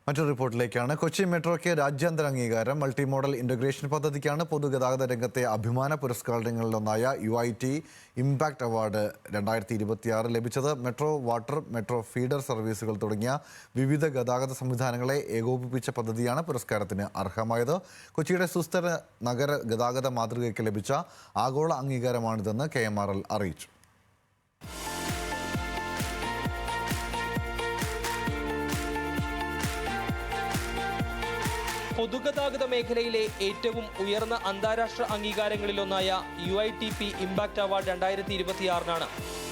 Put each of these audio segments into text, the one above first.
മറ്റൊരു റിപ്പോർട്ടിലേക്കാണ്. കൊച്ചി മെട്രോയ്ക്ക് രാജ്യാന്തര അംഗീകാരം. മൾട്ടി മോഡൽ ഇന്റഗ്രേഷൻ പദ്ധതിക്കാണ് പൊതുഗതാഗത രംഗത്തെ അഭിമാന പുരസ്കാരങ്ങളിലൊന്നായ UIT ഇമ്പാക്ട് അവാർഡ് 2026 ലഭിച്ചത്. മെട്രോ, വാട്ടർ, മെട്രോ ഫീഡർ സർവീസുകൾ തുടങ്ങിയ വിവിധ ഗതാഗത സംവിധാനങ്ങളെ ഏകോപിപ്പിച്ച പദ്ധതിയാണ് പുരസ്കാരത്തിന് അർഹമായത്. കൊച്ചിയുടെ സുസ്ഥിര നഗര ഗതാഗത മാതൃകയ്ക്ക് ലഭിച്ച ആഗോള അംഗീകാരമാണിതെന്ന് KMRL അറിയിച്ചു. പൊതുഗതാഗത മേഖലയിലെ ഏറ്റവും ഉയർന്ന അന്താരാഷ്ട്ര അംഗീകാരങ്ങളിലൊന്നായ UITP impact award 2026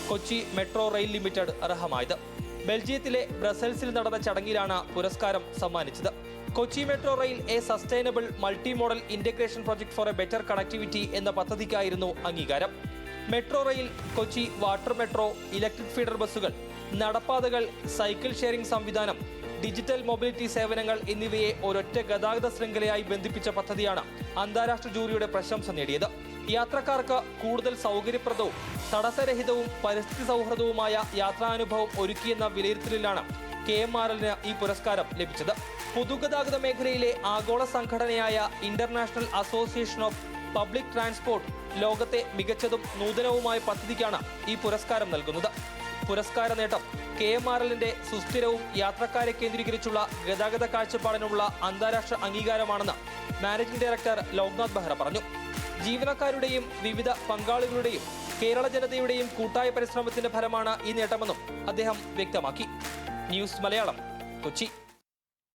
Kochi metro rail limited അർഹമായത്. ബെൽജിയത്തിലെ ബ്രസൽസിൽ നടന്ന ചടങ്ങിലാണ് പുരസ്കാരം സമ്മാനിച്ചത്. Kochi metro rail a sustainable multi modal integration project for a better connectivity എന്ന പദ്ധതിക്കായിരുന്നു അംഗീകാരം. Metro rail, Kochi water metro, electric feeder ബസ്സുകൾ, നടപ്പാതകൾ, സൈക്കിൾ ഷെയറിംഗ് സംവിധാനം, ഡിജിറ്റൽ മൊബിലിറ്റി സേവനങ്ങൾ എന്നിവയെ ഒരൊറ്റ ഗതാഗത ശൃംഖലയായി ബന്ധിപ്പിച്ച പദ്ധതിയാണ് അന്താരാഷ്ട്ര ജൂറിയുടെ പ്രശംസ നേടിയത്. യാത്രക്കാർക്ക് കൂടുതൽ സൗകര്യപ്രദവും തടസ്സരഹിതവും പരിസ്ഥിതി സൗഹൃദവുമായ യാത്രാനുഭവം ഒരുക്കിയെന്ന വിലയിരുത്തലിലാണ് KMRLന് ഈ പുരസ്കാരം ലഭിച്ചത്. പൊതുഗതാഗത മേഖലയിലെ ആഗോള സംഘടനയായ international association of public transport ലോകത്തെ മികച്ചതും നൂതനവുമായ പദ്ധതിക്കാണ് ഈ പുരസ്കാരം നൽകുന്നത്. പുരസ്കാര നേട്ടം KMRLന്റെ സുസ്ഥിരവും യാത്രക്കാരെ കേന്ദ്രീകരിച്ചുള്ള ഗതാഗത കാഴ്ചപ്പാടിനുള്ള അന്താരാഷ്ട്ര അംഗീകാരമാണെന്ന് മാനേജിംഗ് ഡയറക്ടർ ലോക്നാഥ് ബെഹ്റ പറഞ്ഞു. ജീവനക്കാരുടെയും വിവിധ പങ്കാളികളുടെയും കേരള ജനതയുടെയും കൂട്ടായ പരിശ്രമത്തിന്റെ ഫലമാണ് ഈ നേട്ടമെന്നും അദ്ദേഹം വ്യക്തമാക്കി. ന്യൂസ് മലയാളം, കൊച്ചി.